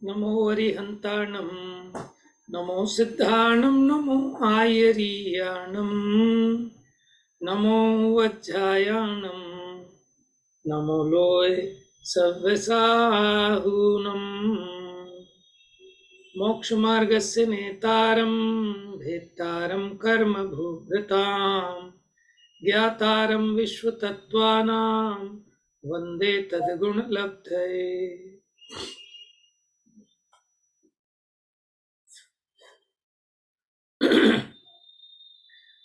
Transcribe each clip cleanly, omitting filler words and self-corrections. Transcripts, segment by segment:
नमो वरिहंताणं नमो सिद्धाणं नमो आयरीयाणं नमो वज्रायाणं नमो लोय सव्यसाहूनम् मोक्षमार्गस्य नेतारं भेत्तारं कर्म भूभृतां ज्ञातारं विश्वतत्त्वानां वन्दे तद्गुणलब्धये।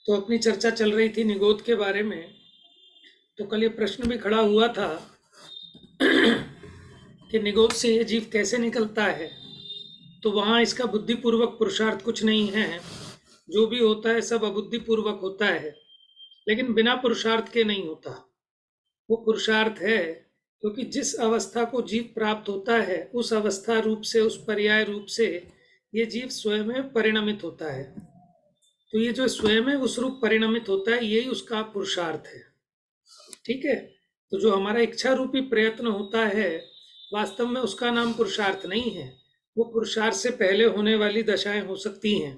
तो अपनी चर्चा चल रही थी निगोद के बारे में। तो कल ये प्रश्न भी खड़ा हुआ था कि निगोद से ये जीव कैसे निकलता है। तो वहाँ इसका बुद्धिपूर्वक पुरुषार्थ कुछ नहीं है, जो भी होता है सब अबुद्धिपूर्वक होता है, लेकिन बिना पुरुषार्थ के नहीं होता। वो पुरुषार्थ है क्योंकि जिस अवस्था को जीव प्राप्त होता है उस अवस्था रूप से, उस पर्याय रूप से ये जीव स्वयं में परिणमित होता है। तो ये जो स्वयं में उस रूप परिणमित होता है यही उसका पुरुषार्थ है। ठीक है। तो जो हमारा इच्छा रूपी प्रयत्न होता है वास्तव में उसका नाम पुरुषार्थ नहीं है। वो पुरुषार्थ से पहले होने वाली दशाएं हो सकती हैं।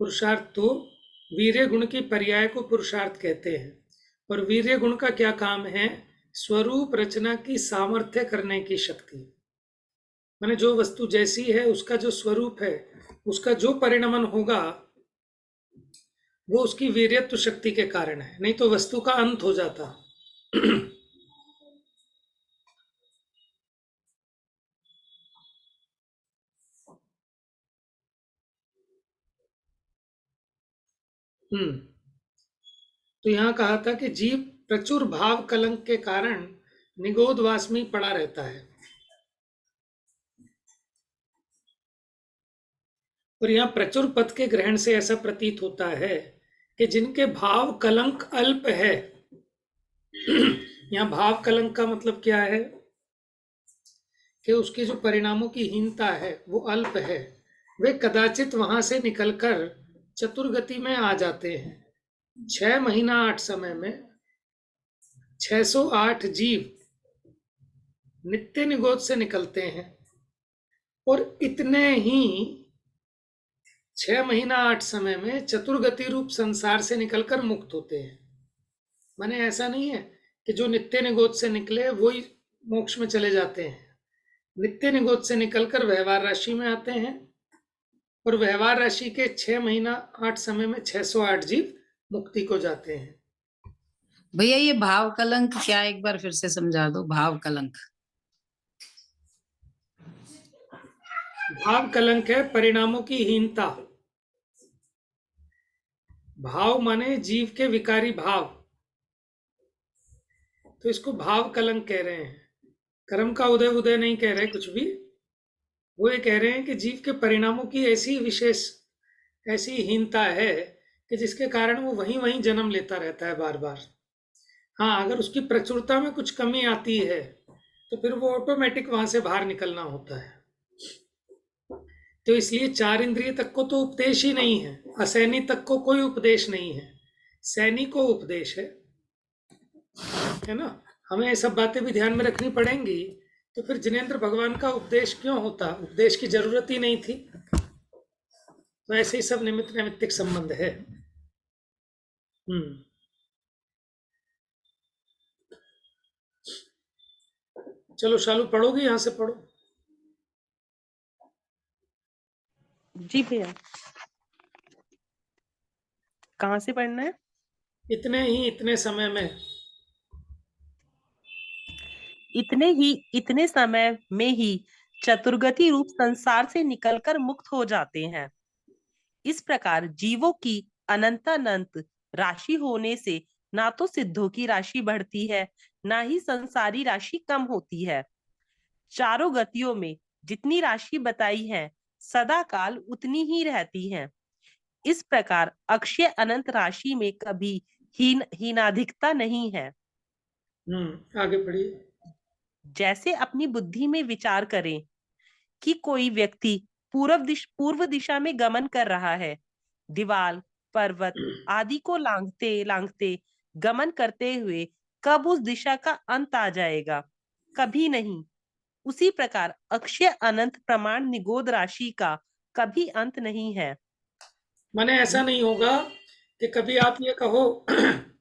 पुरुषार्थ तो वीर्य गुण की पर्याय को पुरुषार्थ कहते हैं। और वीर्य गुण का क्या काम है? स्वरूप रचना की सामर्थ्य करने की शक्ति। माने जो वस्तु जैसी है उसका जो स्वरूप है, उसका जो परिणमन होगा वो उसकी वीर्यत्व शक्ति के कारण है, नहीं तो वस्तु का अंत हो जाता। तो यहाँ कहा था कि जीव प्रचुर भाव कलंक के कारण निगोदवास में पड़ा रहता है। और यहाँ प्रचुर पद के ग्रहण से ऐसा प्रतीत होता है कि जिनके भाव कलंक अल्प है। यहाँ भाव कलंक का मतलब क्या है कि उसके जो परिणामों की हीनता है वो अल्प है। वे कदाचित वहां से निकलकर चतुर्गति में आ जाते हैं। 6 महीना 8 समय में 608 जीव नित्य निगोद से निकलते हैं और इतने ही 6 महीना 8 समय में चतुर्गति रूप संसार से निकलकर मुक्त होते हैं। माने ऐसा नहीं है कि जो नित्य निगोद से निकले वही मोक्ष में चले जाते हैं। नित्य निगोद से निकलकर व्यवहार राशि में आते हैं और व्यवहार राशि के 6 महीना 8 समय में 608 जीव मुक्ति को जाते हैं। भैया ये भाव कलंक क्या, एक बार फिर से समझा दो। भाव कलंक, भाव कलंक है परिणामों की हीनता। भाव माने जीव के विकारी भाव, तो इसको भाव कलंक कह रहे हैं। कर्म का उदय उदय नहीं कह रहे कुछ भी। वो ये कह रहे हैं कि जीव के परिणामों की ऐसी विशेष ऐसी हीनता है कि जिसके कारण वो वहीं वहीं जन्म लेता रहता है बार बार। हाँ, अगर उसकी प्रचुरता में कुछ कमी आती है तो फिर वो ऑटोमेटिक वहां से बाहर निकलना होता है। तो इसलिए 4 इंद्रिय तक को तो उपदेश ही नहीं है, असैनी तक को कोई उपदेश नहीं है, सैनी को उपदेश है ना। हमें ये सब बातें भी ध्यान में रखनी पड़ेंगी। तो फिर जिनेंद्र भगवान का उपदेश क्यों होता? उपदेश की जरूरत ही नहीं थी। तो ऐसे ही सब निमित्त नैमित्तिक संबंध है। चलो शालू पढ़ोगे? यहाँ से पढ़ो। जी भैया, कहाँ से पढ़ना है? इतने समय में, इतने समय में ही चतुर्गति रूप संसार से निकलकर मुक्त हो जाते हैं। इस प्रकार जीवों की अनंतानंत राशि होने से ना तो सिद्धों की राशि बढ़ती है, ना ही संसारी राशि कम होती है। चारों गतियों में जितनी राशि बताई है सदा काल उतनी ही रहती है। इस प्रकार अक्षय अनंत राशि में कभी हीनाधिकता नहीं है। आगे बढ़िए। जैसे अपनी बुद्धि में विचार करें कि कोई व्यक्ति पूर्व दिशा में गमन कर रहा है। दीवाल, पर्वत आदि को लांघते लांघते गमन करते हुए कब उस दिशा का अंत आ जाएगा? कभी नहीं। उसी प्रकार अक्षय अनंत प्रमाण निगोद राशि का कभी अंत नहीं है। माने ऐसा नहीं होगा कि कभी आप ये कहो कि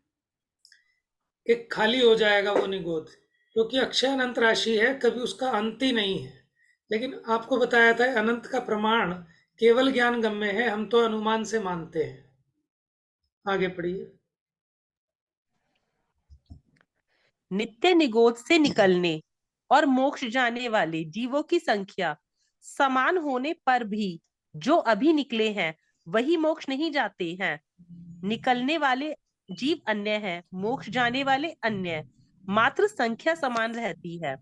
खाली हो जाएगा वो निगोद, क्योंकि अक्षय अनंत राशि है, कभी उसका अंत ही नहीं है। लेकिन आपको बताया था अनंत का प्रमाण केवल ज्ञान गम्य है, हम तो अनुमान से मानते हैं। आगे पढ़िए। नित्य निगोद से निकलने और मोक्ष जाने वाले जीवों की संख्या समान होने पर भी जो अभी निकले हैं वही मोक्ष नहीं जाते हैं। निकलने वाले जीव अन्य हैं, मोक्ष जाने वाले अन्य, मात्र संख्या समान रहती है।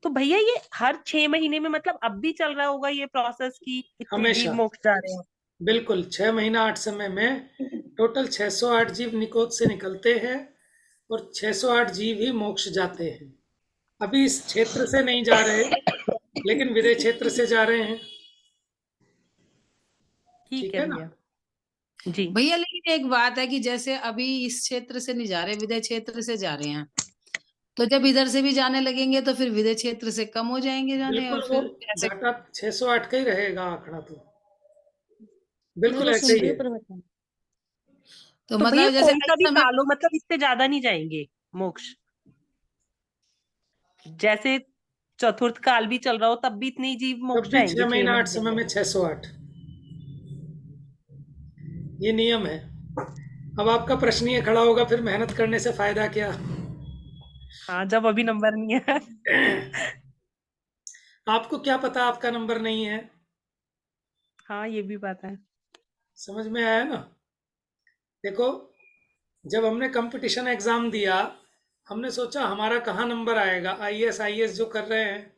तो भैया ये हर 6 महीने में मतलब अब भी चल रहा होगा ये प्रोसेस की इतने हमेशा, जीव मोक्ष जा रहे हैं? बिल्कुल 6 महीना 8 समय में टोटल 608 जीव निकोद से निकलते हैं और 608 जीव ही मोक्ष जाते हैं। अभी इस क्षेत्र से नहीं जा रहे, लेकिन विदेह क्षेत्र से जा रहे हैं। ठीक ठीक है है ना? भैया जी। भैया लेकिन एक बात है कि जैसे अभी इस क्षेत्र से नहीं जा रहे, विदेह क्षेत्र से जा रहे हैं, तो जब इधर से भी जाने लगेंगे तो फिर विदेह क्षेत्र से कम हो जाएंगे जाने, बिल्कुल और वो फिर ऐसे। घाटा 608 का ही रहेगा आंकड़ा तो। मैं बिल्कुल तो ऐसे सुन ही रही है। हूँ पर बता। तो तो भैया मतलब जैसे कोई सा इस भी समय, काल हो, मतलब इससे ज्यादा नहीं जाएंगे मोक्ष? जैसे चतुर्थ काल भी चल रहा हो तब भी इतने ही जीव तब मोक्ष भी जाएंगे 6 महीना 8 6 महीने समय में? में 608, ये नियम है। अब आपका प्रश्न ये खड़ा होगा, फिर मेहनत करने से फायदा क्या? हाँ, जब अभी नंबर नहीं है। आपको क्या पता आपका नंबर नहीं है? हाँ, ये भी बात है। समझ में आया ना? देखो, जब हमने कंपटीशन एग्जाम दिया, हमने सोचा हमारा कहाँ नंबर आएगा। आईएएस जो कर रहे हैं,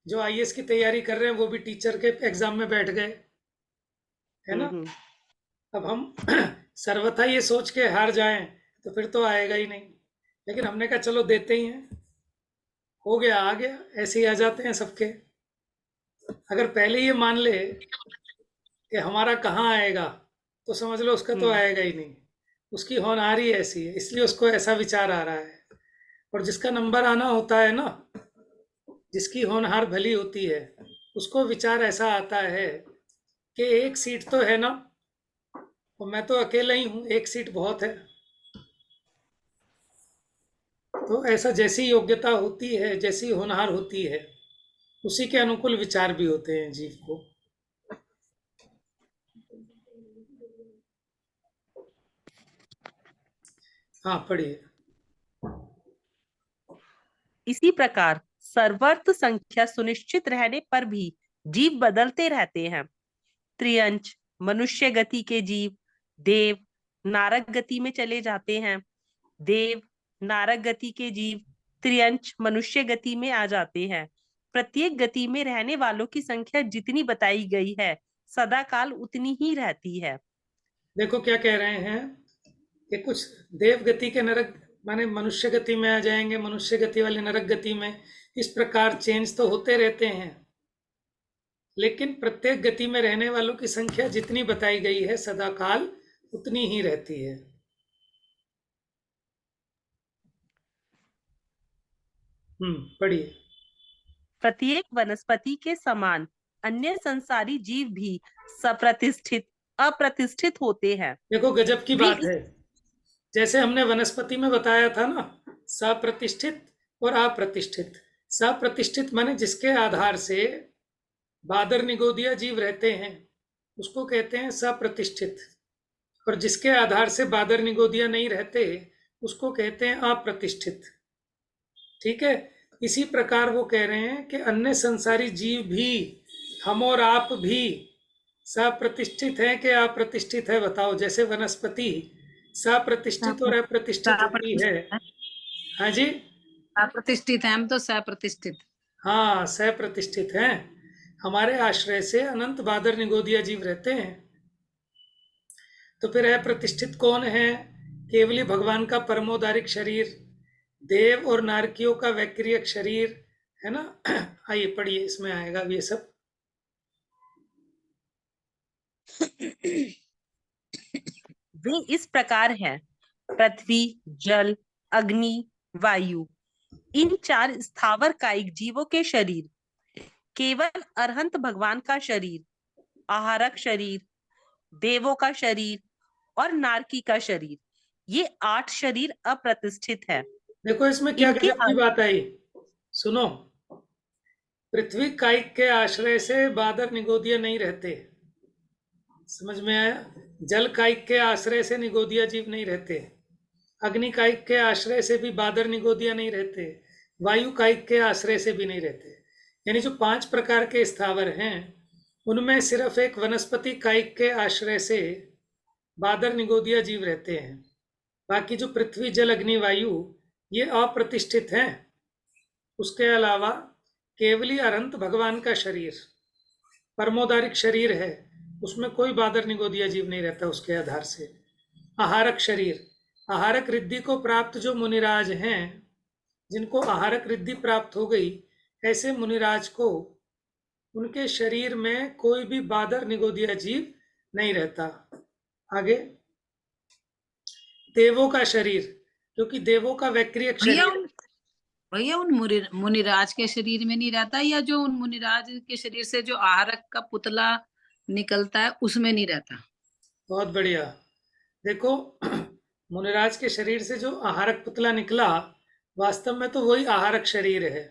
जो आईएएस की तैयारी कर रहे हैं, वो भी टीचर के एग्जाम में बैठ गए, है ना? हम्म। अब हम सर्वथा ये सोच के हार जाएं तो फिर तो आएगा ही नहीं। लेकिन हमने कहा चलो देते ही हैं, हो गया आ गया, ऐसे ही आ जाते हैं सबके। अगर पहले ये मान ले कि हमारा कहाँ आएगा, तो समझ लो उसका तो हम्म। आएगा ही नहीं। उसकी होनहारी ऐसी है, इसलिए उसको ऐसा विचार आ रहा है। और जिसका नंबर आना होता है ना, जिसकी होनहार भली होती है, उसको विचार ऐसा आता है कि एक सीट तो है ना, और मैं तो अकेला ही हूँ, एक सीट बहुत है। तो ऐसा जैसी योग्यता होती है, जैसी होनहार होती है, उसी के अनुकूल विचार भी होते हैं जीव को। हाँ पढ़िए। इसी प्रकार सर्वर्थ संख्या सुनिश्चित रहने पर भी जीव बदलते रहते हैं। त्रियंच मनुष्य गति के जीव देव नारक गति में चले जाते हैं। देव नारक गति के जीव त्रियंच मनुष्य गति में आ जाते हैं। प्रत्येक गति में रहने वालों की संख्या जितनी बताई गई है सदा काल उतनी ही रहती है। देखो क्या कह रहे हैं कि कुछ देव गति के नरक माने मनुष्य गति में आ जाएंगे, मनुष्य गति वाले नरक गति में। इस प्रकार चेंज तो होते रहते हैं, लेकिन प्रत्येक गति में रहने वालों की संख्या जितनी बताई गई है सदा काल उतनी ही रहती है। पढ़िए। प्रत्येक वनस्पति के समान अन्य संसारी जीव भी सप्रतिष्ठित अप्रतिष्ठित होते हैं। देखो गजब की वे बात है। जैसे हमने वनस्पति में बताया था ना, सप्रतिष्ठित और अप्रतिष्ठित। सप्रतिष्ठित माने जिसके आधार से बादर निगोदिया जीव रहते हैं, उसको कहते हैं सप्रतिष्ठित। और जिसके आधार से बादर निगोदिया नहीं रहते, उसको कहते हैं अप्रतिष्ठित। ठीक है? इसी प्रकार वो कह रहे हैं कि अन्य संसारी जीव भी, हम और आप भी सप्रतिष्ठित हैं कि अप्रतिष्ठित है? बताओ। जैसे वनस्पति सप्रतिष्ठित और अप्रतिष्ठित होती है। सप्रतिष्ठित है। हाँ जी। सप्रतिष्ठित है, हम तो सप्रतिष्ठित। हाँ, सप्रतिष्ठित हैं। हमारे आश्रय से अनंत बादर निगोदिया जीव रहते हैं। तो फिर अप्रतिष्ठित कौन है? केवली भगवान का परमोदारिक शरीर, देव और नारकियों का वैक्रियक शरीर, है ना? आइए पढ़िए, इसमें आएगा अब ये सब। वे इस प्रकार हैं। पृथ्वी, जल, अग्नि, वायु, इन 4 स्थावर कायिक जीवों के शरीर, केवल अरहंत भगवान का शरीर, आहारक शरीर, देवों का शरीर और नारकी का शरीर, ये 8 शरीर अप्रतिष्ठित है। देखो इसमें क्या इनके गजब की बात आई, सुनो। पृथ्वी कायिक के आश्रय से बादर निगोदिया नहीं रहते, समझ में आया? जल कायिक के आश्रय से निगोदिया जीव नहीं रहते, अग्नि कायिक के आश्रय से भी बादर निगोदिया नहीं रहते, वायु कायिक के आश्रय से भी नहीं रहते। यानी जो 5 प्रकार के स्थावर हैं उनमें सिर्फ एक वनस्पति कायिक के आश्रय से बादर निगोदिया जीव रहते हैं। बाकी जो पृथ्वी, जल, अग्नि, वायु ये अप्रतिष्ठित हैं। उसके अलावा केवली अरहंत भगवान का शरीर परमोदारिक शरीर है, उसमें कोई बादर निगोदिया जीव नहीं रहता उसके आधार से। आहारक शरीर, आहारक रिद्धि को प्राप्त जो मुनिराज हैं, जिनको आहारक रिद्धि प्राप्त हो गई, ऐसे मुनिराज को उनके शरीर में कोई भी बादर निगोदिया जीव नहीं रहता। आगे देवों का शरीर, क्योंकि देवों का वैक्रियक शरीर, भैया उन मुनिराज के शरीर में नहीं रहता, या जो उन मुनिराज के शरीर से जो आहारक का पुतला निकलता है उसमें नहीं रहता? बहुत बढ़िया। देखो मुनिराज के शरीर से जो आहारक पुतला निकला, वास्तव में तो वही आहारक शरीर है।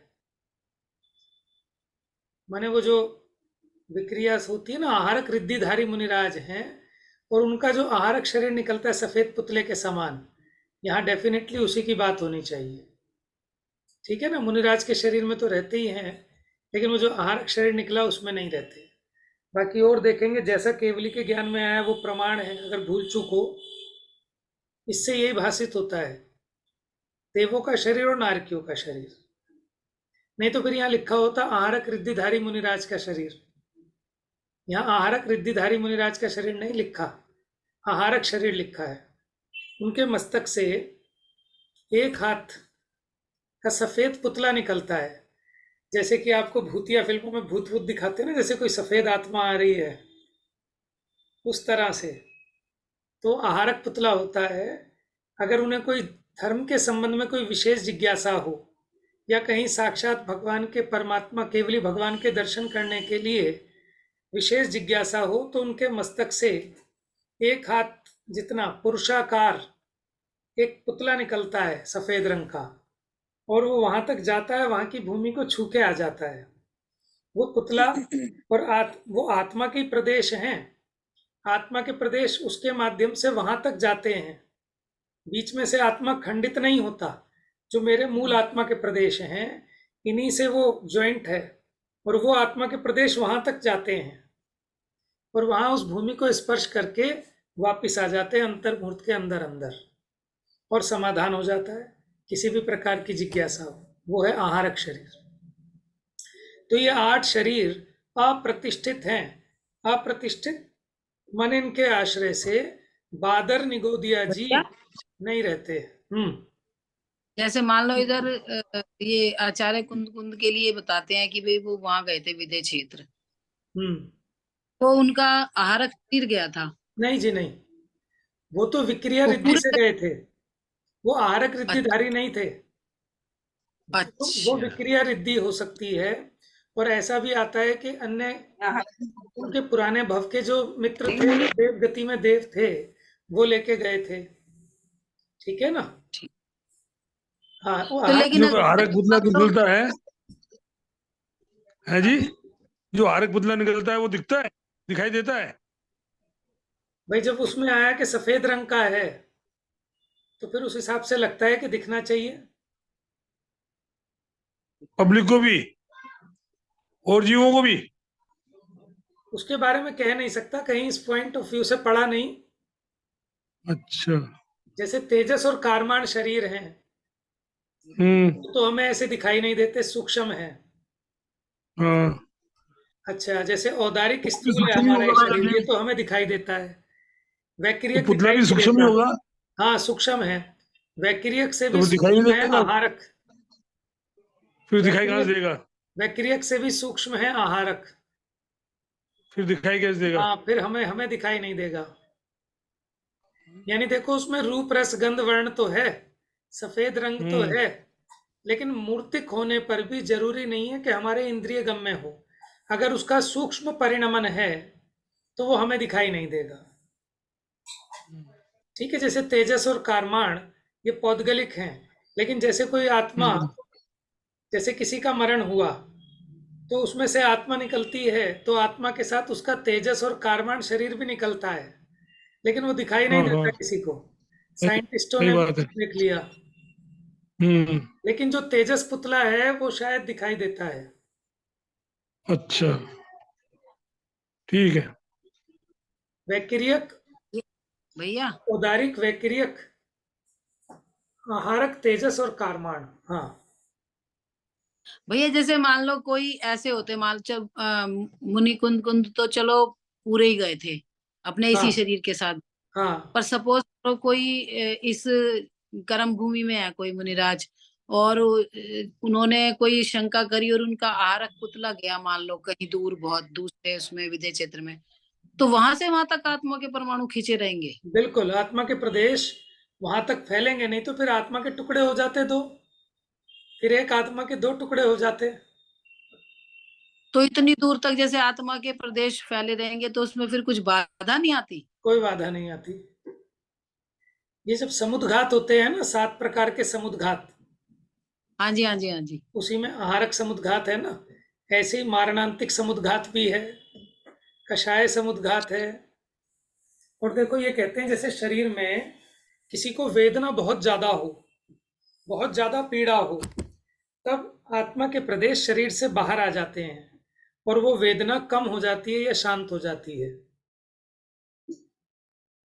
माने वो जो विक्रिया होती है ना, आहारक रिद्धिधारी मुनिराज हैं, और उनका जो आहारक शरीर निकलता है सफेद पुतले के समान, यहाँ डेफिनेटली उसी की बात होनी चाहिए। ठीक है ना, मुनिराज के शरीर में तो रहते ही हैं, लेकिन वो जो आहारक शरीर निकला उसमें नहीं रहते। बाकी और देखेंगे, जैसा केवली के ज्ञान में आया वो प्रमाण है, अगर भूल चूक हो, इससे यही भाषित होता है, देवों का शरीर और नारकियों का शरीर। नहीं तो फिर यहाँ लिखा होता आहारक रिद्धिधारी मुनिराज का शरीर। यहाँ आहारक रिद्धिधारी मुनिराज का शरीर नहीं लिखा, आहारक शरीर लिखा है। उनके मस्तक से एक हाथ का सफेद पुतला निकलता है, जैसे कि आपको भूतिया फिल्मों में भूत भूत दिखाते हैं ना, जैसे कोई सफेद आत्मा आ रही है, उस तरह से तो आहारक पुतला होता है। अगर उन्हें कोई धर्म के संबंध में कोई विशेष जिज्ञासा हो, या कहीं साक्षात भगवान के, परमात्मा केवली भगवान के दर्शन करने के लिए विशेष जिज्ञासा हो, तो उनके मस्तक से एक हाथ जितना पुरुषाकार एक पुतला निकलता है सफेद रंग का, और वो वहां तक जाता है, वहां की भूमि को छू के आ जाता है वो पुतला। और वो आत्मा के प्रदेश हैं, आत्मा के प्रदेश उसके माध्यम से वहां तक जाते हैं। बीच में से आत्मा खंडित नहीं होता। जो मेरे मूल आत्मा के प्रदेश हैं, इन्हीं से वो ज्वाइंट है, और वो आत्मा के प्रदेश वहां तक जाते हैं, और वहां उस भूमि को स्पर्श करके वापिस आ जाते हैं अंतर्मुहूर्त के अंदर अंदर, और समाधान हो जाता है किसी भी प्रकार की जिज्ञासा हो। वो है आहारक शरीर। तो ये 8 शरीर अप्रतिष्ठित हैं। अप्रतिष्ठित मन इनके आश्रय से बादर निगोदिया जी नहीं रहते। जैसे मान लो इधर ये आचार्य कुंद कुंद के लिए बताते हैं कि भाई वो वहां गए थे विदेह क्षेत्र, तो उनका आहारक शरीर गया था? नहीं जी नहीं, वो तो विक्रिया वो रिद्धि पूरे से गए थे, वो आहारक रिद्धिधारी नहीं थे। तो वो अच्छा, विक्रिया रिद्धि हो सकती है। और ऐसा भी आता है कि अन्य उनके पुराने भव के जो मित्र थे, देव गति में देव थे, वो लेके गए थे। ठीक है ना? हाँ, वो तो लेकिन जो आहारक पुतला निकलता है जी, जो आहारक पुतला निकलता है वो दिखता है, दिखाई देता है। भाई जब उसमें आया कि सफेद रंग का है, तो फिर उस हिसाब से लगता है कि दिखना चाहिए पब्लिक को भी और जीवों को भी। उसके बारे में कह नहीं सकता, कहीं इस पॉइंट ऑफ व्यू से पढ़ा नहीं। अच्छा। जैसे तेजस और कारमान शरीर हैं, तो हमें ऐसे दिखाई नहीं देते, सूक्ष्म है। हाँ, अच्छा, जैसे औदारिक स्थूल है सूक्ष्म ही हमारा ये होगा शरीर, ये ना, तो हमें दिखाई देता है। तो वैक्रियक पुतला दिखाई भी नहीं सूक्ष्म ही देता। होगा, हाँ, सूक्ष्म है। वैक्रियक से तो भी वो दिखाई नहीं सूक्ष्म है देगा, आहारक। फिर दिखाई कहाँ से वैक्रियक देगा? वैक्रियक से भी सूक्ष्म है आहारक। फिर दिखाई कैसे देगा? हाँ, फिर हमें दिखाई नहीं देगा। यानी देखो उसमें रूप रस गंध वर्ण तो है, सफेद रंग तो है, लेकिन मूर्तिक होने पर भी जरूरी नहीं है कि हमारे इंद्रिय गम्य हो। अगर उसका सूक्ष्म परिणमन है तो वो हमें दिखाई नहीं देगा। ठीक है, जैसे तेजस और कारमाण ये पौद्गलिक हैं, लेकिन जैसे कोई आत्मा, जैसे किसी का मरण हुआ तो उसमें से आत्मा निकलती है, तो आत्मा के साथ उसका तेजस और कारमान शरीर भी निकलता है, लेकिन वो दिखाई नहीं हाँ हाँ, देता किसी को। सही साइंटिस्टों सही ने बात है। देख लिया, हम्म। लेकिन जो तेजस पुतला है वो शायद दिखाई देता है। अच्छा, ठीक है। वैकिरियक, ये भैया, उदारिक, वैकिरियक, आहारक, तेजस और कारमान। हाँ। भैया जैसे मान लो कोई ऐसे होते, मान चल मुनि कुंद कुंद तो चलो पूरे ही गए थे अपने इसी हाँ। शरीर के साथ। हाँ। पर सपोज तो कोई इस कर्म भूमि में है कोई मुनिराज, और उन्होंने कोई शंका करी और उनका आहारक पुतला गया मान लो कहीं दूर, बहुत दूसरे उसमें विदेह क्षेत्र में, तो वहां से वहां तक आत्मा के परमाणु खींचे रहेंगे? बिल्कुल, आत्मा के प्रदेश वहां तक फैलेंगे नहीं, तो फिर आत्मा के टुकड़े हो जाते दो, फिर एक आत्मा के दो टुकड़े हो जाते। तो इतनी दूर तक जैसे आत्मा के प्रदेश फैले रहेंगे तो उसमें फिर कुछ बाधा नहीं आती? कोई बाधा नहीं आती। ये जब समुद्घात होते हैं ना, 7 प्रकार के समुद्घात, हाँ जी, हाँ जी, हाँ जी। उसी में आहारक समुद्घात है ना। ऐसे ही मारणांतिक समुद्घात भी है, कषाय समुद्घात है। और देखो ये कहते हैं जैसे शरीर में किसी को वेदना बहुत ज्यादा हो, बहुत ज्यादा पीड़ा हो, तब आत्मा के प्रदेश शरीर से बाहर आ जाते हैं और वो वेदना कम हो जाती है या शांत हो जाती है।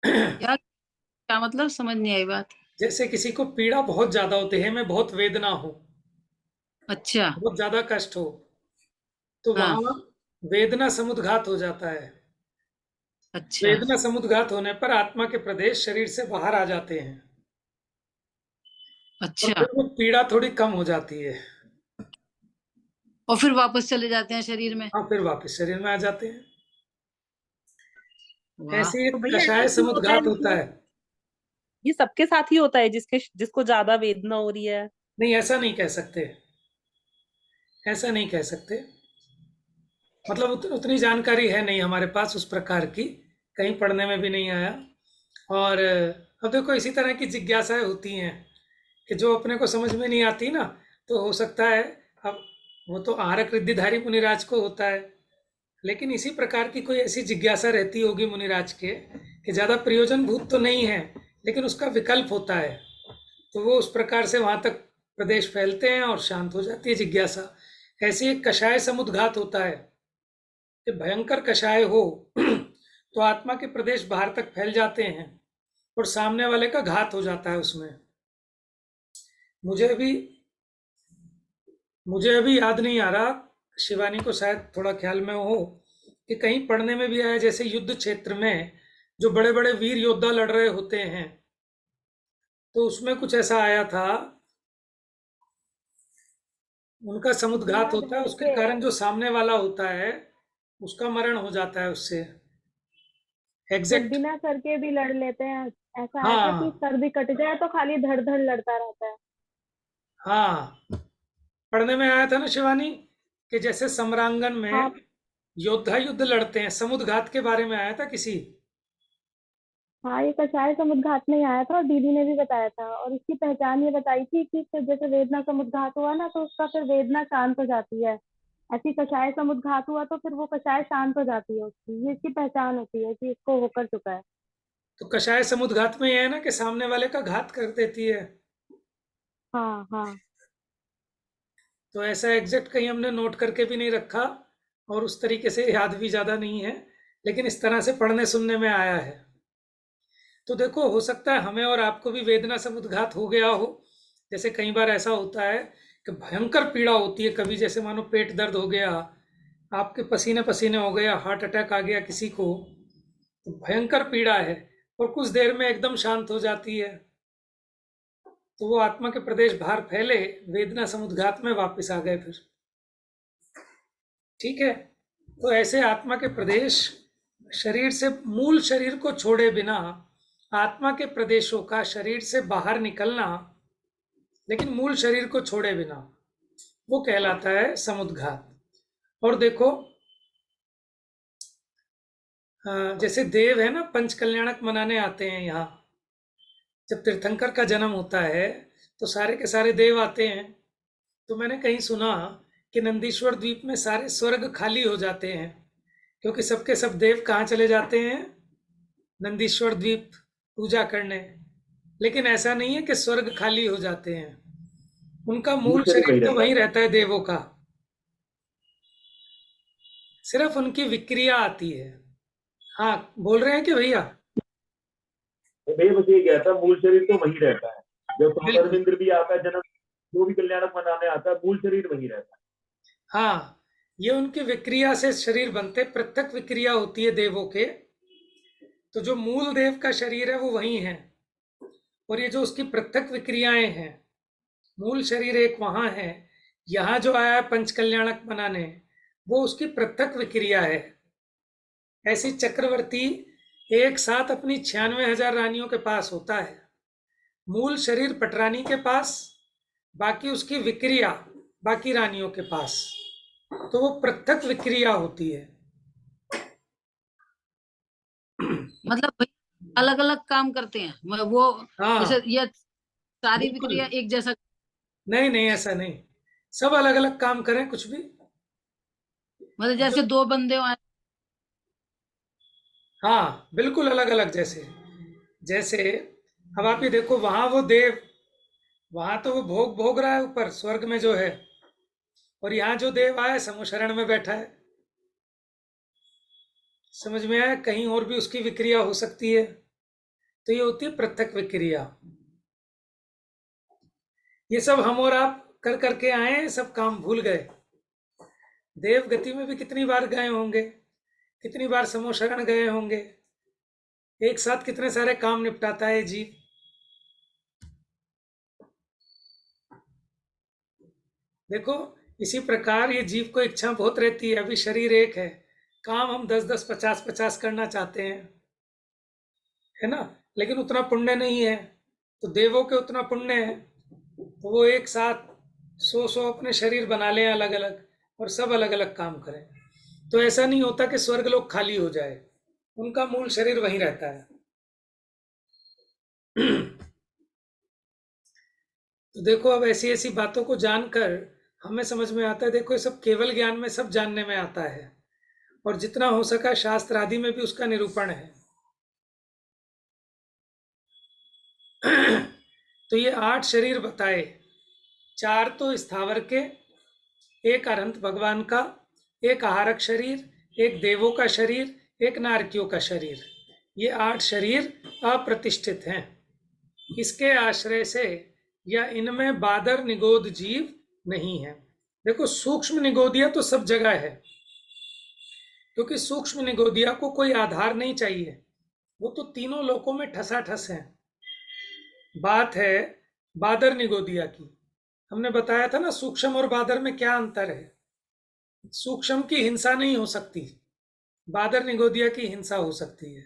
क्या क्या मतलब, समझ नहीं आई बात। जैसे किसी को पीड़ा बहुत ज्यादा हो, देह में बहुत वेदना हो, अच्छा। बहुत ज्यादा कष्ट हो, तो हाँ। वहां वेदना समुद्घात हो जाता है। अच्छा। वेदना समुद्घात होने पर आत्मा के प्रदेश शरीर से बाहर आ जाते हैं और अच्छा। फिर वो पीड़ा थोड़ी कम हो जाती है। और फिर वापस चले जाते हैं शरीर में? हाँ, फिर वापस शरीर में आ जाते हैं। वाह। ऐसे तो एक भैया ऐसा कषाय क्यों होता है, समुद्घात होता मतलब है। ये सबके साथ ही होता है जिसके जिसको ज्यादा वेदना हो रही है? नहीं, ऐसा नहीं कह सकते, ऐसा नहीं कह सकते। मतलब उतनी जानकारी है नहीं हमारे पास उस प्रकार की, कहीं पढ़ने में भी नहीं आया। और अब देखो इसी तरह की जिज्ञासाएं होती हैं कि जो अपने को समझ में नहीं आती ना, तो हो सकता है, अब वो तो आहारक रिद्धिधारी मुनिराज को होता है, लेकिन इसी प्रकार की कोई ऐसी जिज्ञासा रहती होगी मुनिराज के कि ज़्यादा प्रयोजनभूत तो नहीं है, लेकिन उसका विकल्प होता है, तो वो उस प्रकार से वहां तक प्रदेश फैलते हैं और शांत हो जाती है जिज्ञासा। ऐसे एक कषाय समुद्घात होता है कि भयंकर कषाय हो तो आत्मा के प्रदेश बाहर तक फैल जाते हैं और सामने वाले का घात हो जाता है उसमें। मुझे अभी मुझे अभी याद नहीं आ रहा, शिवानी को शायद थोड़ा ख्याल में हो कि कहीं पढ़ने में भी आया, जैसे युद्ध क्षेत्र में जो बड़े बड़े वीर योद्धा लड़ रहे होते हैं, तो उसमें कुछ ऐसा आया था, उनका समुद्घात याद होता है, है उसके कि कारण जो सामने वाला होता है उसका मरण हो जाता है उससे। वो एग्जैक्ट। बिना सर के भी लड़ लेते हैं। ऐसा आया था कि हाँ। सर भी कट जाए तो खाली धड़ धड़ लड़ता रहता है। हाँ, पढ़ने में आया था ना शिवानी, कि जैसे सम्रांगन हाँ। में योद्धा युद्ध लड़ते हैं, समुद्घात के बारे में आया था किसी। हाँ, ये कषाय समुद्घात में ही आया था और दीदी ने भी बताया था, और इसकी पहचान ये बताई थी कि फिर जैसे वेदना समुद्घात हुआ ना तो उसका फिर वेदना शांत हो जाती है। ऐसी कषाय समुद्घात हुआ तो फिर वो कषाय शांत हो जाती है उसकी, ये इसकी पहचान होती है कि इसको होकर चुका है। तो कषाय समुद्घात में यह है ना कि सामने वाले का घात कर देती है। हाँ हाँ। तो ऐसा एग्जैक्ट कहीं हमने नोट करके भी नहीं रखा और उस तरीके से याद भी ज़्यादा नहीं है, लेकिन इस तरह से पढ़ने सुनने में आया है। तो देखो हो सकता है हमें और आपको भी वेदना समुद्घात हो गया हो। जैसे कई बार ऐसा होता है कि भयंकर पीड़ा होती है, कभी जैसे मानो पेट दर्द हो गया, आपके पसीने पसीने हो गया, हार्ट अटैक आ गया किसी को, तो भयंकर पीड़ा है और कुछ देर में एकदम शांत हो जाती है, तो वो आत्मा के प्रदेश बाहर फैले, वेदना समुद्घात में वापस आ गए फिर। ठीक है, तो ऐसे आत्मा के प्रदेश शरीर से, मूल शरीर को छोड़े बिना आत्मा के प्रदेशों का शरीर से बाहर निकलना, लेकिन मूल शरीर को छोड़े बिना, वो कहलाता है समुद्घात। और देखो, जैसे देव है ना, पंच कल्याणक मनाने आते हैं यहाँ। जब तीर्थंकर का जन्म होता है तो सारे के सारे देव आते हैं। तो मैंने कहीं सुना कि नंदीश्वर द्वीप में सारे स्वर्ग खाली हो जाते हैं, क्योंकि सबके सब देव कहाँ चले जाते हैं? नंदीश्वर द्वीप पूजा करने। लेकिन ऐसा नहीं है कि स्वर्ग खाली हो जाते हैं, उनका मूल शरीर तो वहीं रहता है देवों का, सिर्फ उनकी विक्रिया आती है। हाँ, बोल रहे हैं कि भैया? मैं बस ये कहता, मूल शरीर तो वही रहता है। जब बिल्कुल। सोमरविंद्र भी आता है, जन्म जो भी कल्याणक मनाने आता है, मूल शरीर वही रहता है। हाँ, ये उनकी विक्रिया से शरीर बनते, पृथक विक्रिया होती है देवों के। तो जो मूल देव का शरीर है वो वही है, और ये जो उसकी पृथक विक्रियाएं हैं, मूल शरीर एक वहां है, यहाँ जो आया है पंच कल्याणक बनाने, वो उसकी पृथक विक्रिया है। ऐसी चक्रवर्ती एक साथ अपनी 96,000 रानियों के पास होता है, मूल शरीर पटरानी के पास, बाकी उसकी विक्रिया बाकी रानियों के पास। तो वो पृथक विक्रिया होती है। मतलब अलग अलग काम करते हैं वो। हाँ, जैसे ये सारी बिल्कुल। विक्रिया एक जैसा? नहीं नहीं, ऐसा नहीं, सब अलग अलग काम करें कुछ भी। मतलब जैसे दो बंदे हो, हाँ, बिल्कुल अलग अलग। जैसे जैसे अब आप ये देखो, वहां वो देव, वहां तो वो भोग भोग रहा है ऊपर स्वर्ग में जो है, और यहाँ जो देव आया समूह शरण में बैठा है। समझ में आया? कहीं और भी उसकी विक्रिया हो सकती है। तो ये होती है पृथक विक्रिया। ये सब हम और आप कर करके आए हैं, सब काम भूल गए। देव गति में भी कितनी बार गए होंगे, कितनी बार समूह शरण गए होंगे, एक साथ कितने सारे काम निपटाता है जीव। देखो, इसी प्रकार ये जीव को इच्छा बहुत रहती है। अभी शरीर एक है, काम हम 10-10, 50-50 करना चाहते हैं, है ना? लेकिन उतना पुण्य नहीं है। तो देवों के उतना पुण्य है, तो वो एक साथ 100-100 अपने शरीर बना लें अलग अलग, और सब अलग अलग काम करें। तो ऐसा नहीं होता कि स्वर्ग लोग खाली हो जाए, उनका मूल शरीर वहीं रहता है। तो देखो, अब ऐसी ऐसी बातों को जानकर हमें समझ में आता है, देखो ये सब केवल ज्ञान में सब जानने में आता है, और जितना हो सका शास्त्र आदि में भी उसका निरूपण है। तो ये 8 शरीर बताए, 4 तो स्थावर के, एक अरहंत भगवान का, एक आहारक शरीर, एक देवों का शरीर, एक नारकियों का शरीर। ये 8 शरीर अप्रतिष्ठित हैं। इसके आश्रय से या इनमें बादर निगोद जीव नहीं है। देखो, सूक्ष्म निगोदिया तो सब जगह है, क्योंकि सूक्ष्म निगोदिया को कोई आधार नहीं चाहिए, वो तो तीनों लोकों में ठसाठस है। बात है बादर निगोदिया की। हमने बताया था ना, सूक्ष्म और बादर में क्या अंतर है। सूक्ष्म की हिंसा नहीं हो सकती, बादर निगोदिया की हिंसा हो सकती है।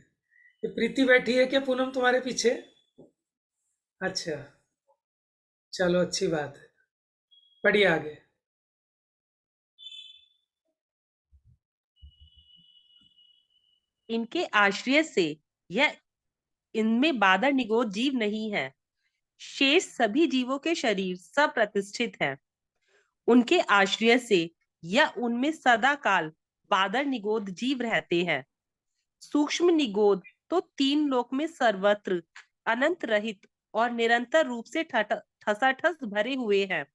ये प्रीति बैठी है क्या पूनम तुम्हारे पीछे? अच्छा, चलो अच्छी बात है, पढ़िए आगे। इनके आश्रय से यह इनमें बादर निगोद जीव नहीं है। शेष सभी जीवों के शरीर सब प्रतिष्ठित हैं। उनके आश्रय से या उनमें सदा काल बादर निगोद जीव रहते हैं। सूक्ष्म निगोद तो 3 लोक में सर्वत्र अनंत रहित और निरंतर रूप से ठसाठस भरे हुए हैं,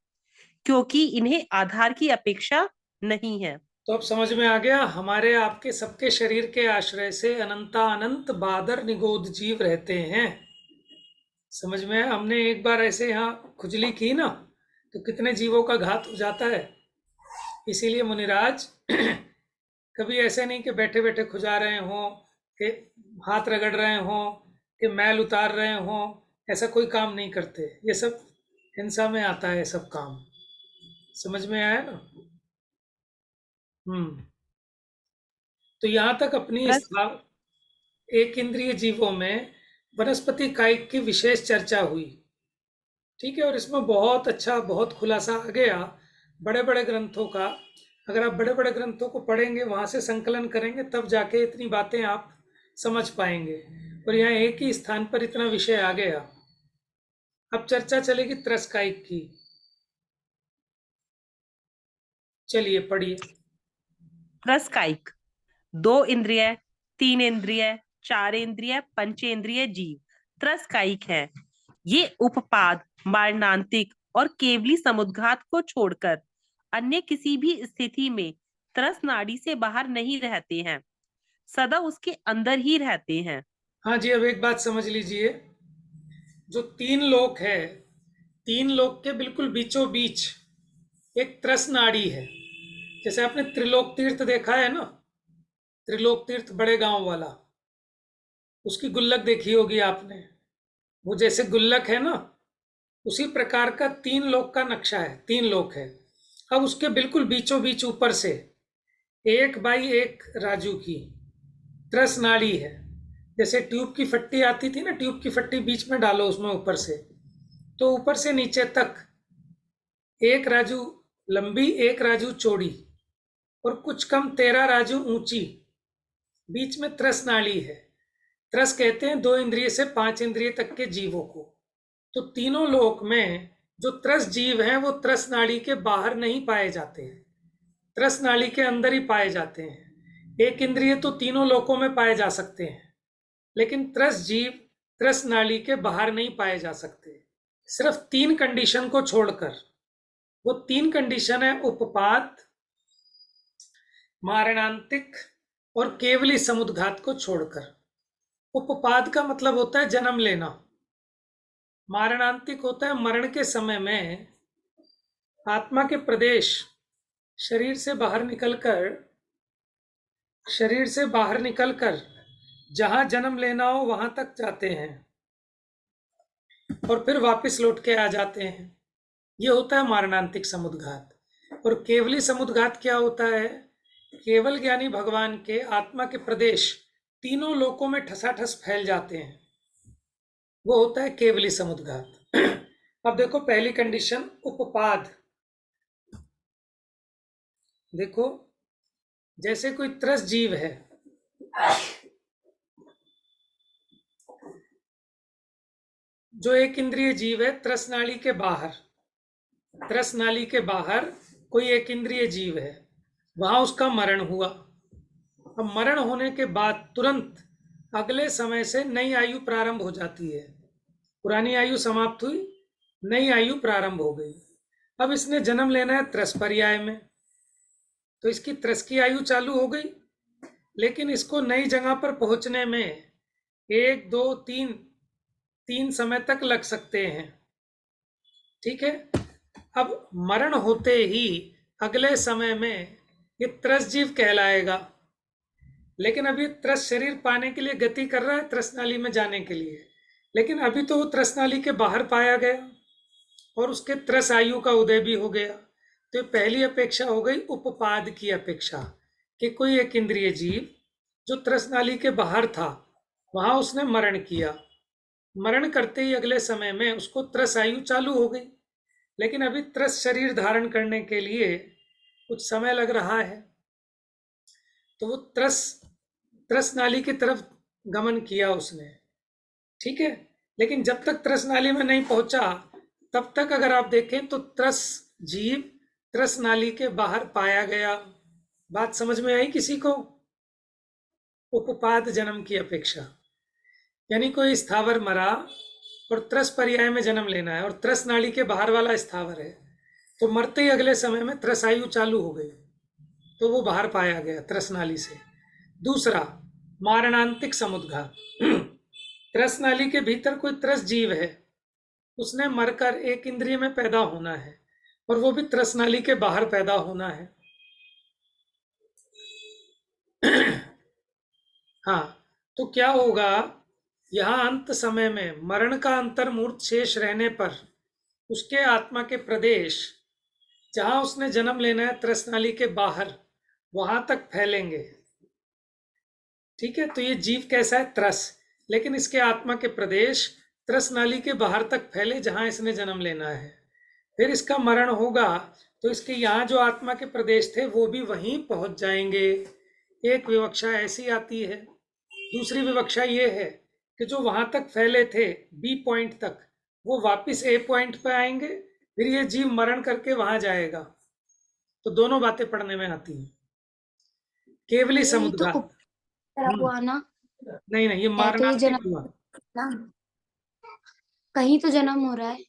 क्योंकि इन्हें आधार की अपेक्षा नहीं है। तो अब समझ में आ गया, हमारे आपके सबके शरीर के आश्रय से अनंत बादर निगोद जीव रहते हैं। समझ में आया? हमने एक बार ऐसे यहाँ खुजली की ना, तो कितने जीवों का घात हो जाता है। इसीलिए मुनिराज कभी ऐसे नहीं कि बैठे बैठे खुजा रहे हों, कि हाथ रगड़ रहे हों, कि मैल उतार रहे हों, ऐसा कोई काम नहीं करते। ये सब हिंसा में आता है सब काम। समझ में आया ना? तो यहाँ तक अपनी प्रश्न एक इंद्रिय जीवों में वनस्पति कायिक की विशेष चर्चा हुई। ठीक है, और इसमें बहुत अच्छा, बहुत खुलासा आ गया बड़े बड़े ग्रंथों का। अगर आप बड़े बड़े ग्रंथों को पढ़ेंगे, वहां से संकलन करेंगे, तब जाके इतनी बातें आप समझ पाएंगे। और यहाँ एक ही स्थान पर इतना विषय आ गया। अब चर्चा चलेगी त्रस्कायिक की। चलिए पढ़िए। त्रस्कायिक। 2 इंद्रिय, 3 इंद्रिय, 4 इंद्रिय, पंचेंद्रिय जीव त्रस्कायिक है। ये उपपाद, मारणांतिक और केवली समुद्घात को छोड़कर अन्य किसी भी स्थिति में त्रस नाड़ी से बाहर नहीं रहते हैं, सदा उसके अंदर ही रहते हैं। हाँ जी, अब एक बात समझ लीजिए, जो 3 लोक है, 3 लोक के बिल्कुल बीचों बीच एक त्रस नाड़ी है। जैसे आपने त्रिलोक तीर्थ देखा है ना, त्रिलोक तीर्थ बड़े गांव वाला, उसकी गुल्लक देखी होगी आपने। वो जैसे गुल्लक है ना, उसी प्रकार का 3 लोक का नक्शा है, 3 लोक है। अब उसके बिल्कुल बीचों बीच ऊपर से 1/1 राजू की त्रस नाड़ी है। जैसे ट्यूब की फट्टी आती थी ना, ट्यूब की फट्टी बीच में डालो उसमें ऊपर से, तो ऊपर से नीचे तक 1 राजू लंबी, 1 राजू चौड़ी और कुछ कम 13 राजू ऊंची, बीच में त्रस नाड़ी है। त्रस कहते हैं 2 इंद्रिय से 5 इंद्रिय तक के जीवों को। तो तीनों लोक में जो त्रस जीव हैं वो त्रस नाड़ी के बाहर नहीं पाए जाते हैं, त्रस नाड़ी के अंदर ही पाए जाते हैं। 1 इंद्रिय तो तीनों लोकों में पाए जा सकते हैं, लेकिन त्रस जीव त्रस नाड़ी के बाहर नहीं पाए जा सकते, सिर्फ 3 कंडीशन को छोड़कर। वो 3 कंडीशन है उपपाद, मारणांतिक और केवली समुद्घात को छोड़कर। उपपाद का मतलब होता है जन्म लेना, मारणांतिक होता है मरण के समय में आत्मा के प्रदेश शरीर से बाहर निकलकर जहां जन्म लेना हो वहां तक जाते हैं और फिर वापस लौट के आ जाते हैं। ये होता है मारणांतिक समुद्घात। और केवली समुद्घात क्या होता है? केवल ज्ञानी भगवान के आत्मा के प्रदेश तीनों लोकों में ठसाठस फैल जाते हैं, वो होता है केवली समुद्घात। अब देखो पहली कंडीशन उपपाद। देखो जैसे कोई त्रस जीव है, जो 1 इंद्रिय जीव है, त्रस नाली के बाहर कोई 1 इंद्रिय जीव है, वहां उसका मरण हुआ। अब मरण होने के बाद तुरंत अगले समय से नई आयु प्रारंभ हो जाती है। पुरानी आयु समाप्त हुई, नई आयु प्रारंभ हो गई। अब इसने जन्म लेना है त्रस पर्याय में, तो इसकी त्रस की आयु चालू हो गई, लेकिन इसको नई जगह पर पहुंचने में 1, 2, 3 समय तक लग सकते हैं। ठीक है, अब मरण होते ही अगले समय में ये त्रस जीव कहलाएगा, लेकिन अभी त्रस शरीर पाने के लिए गति कर रहा है त्रस नाली में जाने के लिए, लेकिन अभी तो वो त्रस नाली के बाहर पाया गया और उसके त्रस आयु का उदय भी हो गया। तो पहली अपेक्षा हो गई उपपाद की अपेक्षा, कि कोई 1 इंद्रिय जीव जो त्रस नाली के बाहर था वहां उसने मरण किया। मरण करते ही अगले समय में उसको त्रस आयु चालू हो गई, लेकिन अभी त्रस शरीर धारण करने के लिए कुछ समय लग रहा है, तो वो त्रस नाली की तरफ गमन किया उसने। ठीक है, लेकिन जब तक त्रस नाली में नहीं पहुंचा तब तक अगर आप देखें तो त्रस जीव त्रस नाली के बाहर पाया गया। बात समझ में आई किसी को? उपपाद जन्म की अपेक्षा, यानी कोई स्थावर मरा और त्रस पर्याय में जन्म लेना है और त्रस नाली के बाहर वाला स्थावर है, तो मरते ही अगले समय में त्रस आयु चालू हो गई, तो वो बाहर पाया गया त्रस नाली से। दूसरा, मारणांतिक समुद्घात। त्रस नाली के भीतर कोई त्रस जीव है, उसने मरकर 1 इंद्रिय में पैदा होना है और वो भी त्रस नाली के बाहर पैदा होना है। हाँ, तो क्या होगा, यहाँ अंत समय में मरण का अंतर्मूर्त शेष रहने पर उसके आत्मा के प्रदेश जहां उसने जन्म लेना है त्रस नाली के बाहर, वहां तक फैलेंगे। ठीक है, तो ये जीव कैसा है? त्रस। लेकिन इसके आत्मा के प्रदेश त्रस नाली के बाहर तक फैले जहां इसने जन्म लेना है। फिर इसका मरण होगा तो इसके यहाँ जो आत्मा के प्रदेश थे वो भी वहीं पहुंच जाएंगे। एक विवक्षा ऐसी आती है। दूसरी विवक्षा ये है कि जो वहां तक फैले थे बी पॉइंट तक, वो वापस ए पॉइंट पे आएंगे, फिर ये जीव मरण करके वहां जाएगा। तो दोनों बातें पढ़ने में आती हैं। केवली समुद्घात हुआ ना, नहीं ये तो ये मारणांतिक जन्म हुआ। ना, कहीं तो जन्म हो रहा है।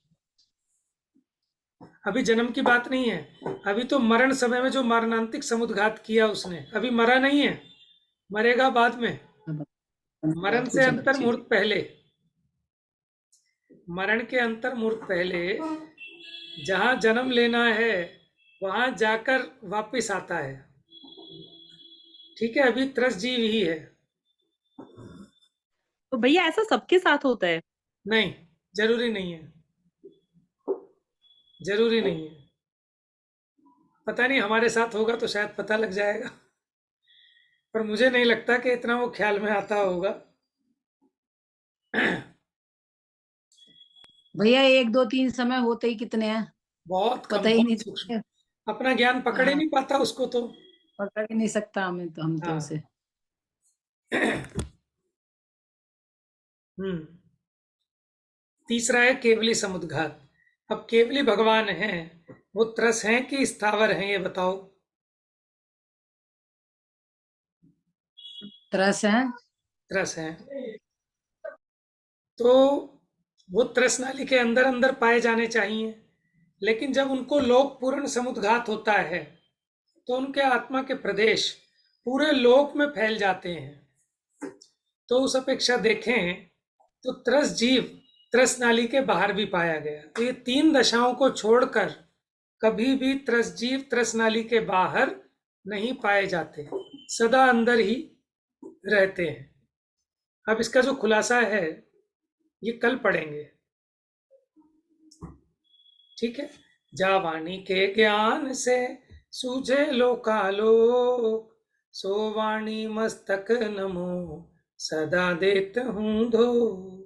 अभी जन्म की बात नहीं है, अभी तो मरण समय में जो मारणांतिक समुद्घात किया उसने, अभी मरा नहीं है, मरेगा बाद में। मरण से अंतर मुहूर्त पहले, मरण के अंतर मुहूर्त पहले जहां जन्म लेना है वहां जाकर वापस आता है। ठीक है, अभी त्रस जीव ही है। तो भैया ऐसा सबके साथ होता है? नहीं, जरूरी नहीं है, जरूरी नहीं है। पता नहीं, हमारे साथ होगा तो शायद पता लग जाएगा, पर मुझे नहीं लगता कि इतना वो ख्याल में आता होगा। भैया 1 2 3 समय होते ही कितने हैं, बहुत कम, पता ही नहीं बहुत सूक्ष्म। चलता। अपना ज्ञान पकड़ ही हाँ। नहीं पाता उसको तो। पकड़ ही नहीं सकता हमें तो, हम तो हाँ। उसे। तीसरा है केवली समुद्घात। अब केवली भगवान हैं, वो त्रस हैं कि स्थावर हैं, ये बताओ। त्रस है। त्रस हैं तो वो त्रस नाली के अंदर अंदर पाए जाने चाहिए, लेकिन जब उनको लोक पूर्ण समुद्घात होता है तो उनके आत्मा के प्रदेश पूरे लोक में फैल जाते हैं। तो उस अपेक्षा देखें तो त्रस जीव त्रस नाली के बाहर भी पाया गया। तो ये 3 दशाओं को छोड़कर कभी भी त्रस जीव त्रस नाली के बाहर नहीं पाए जाते, सदा अंदर ही रहते हैं। अब इसका जो खुलासा है ये कल पढ़ेंगे, ठीक है। जा वाणी के ज्ञान से सूझे लोकालोक, सो वाणी मस्तक नमो सदा देत हूँ धो।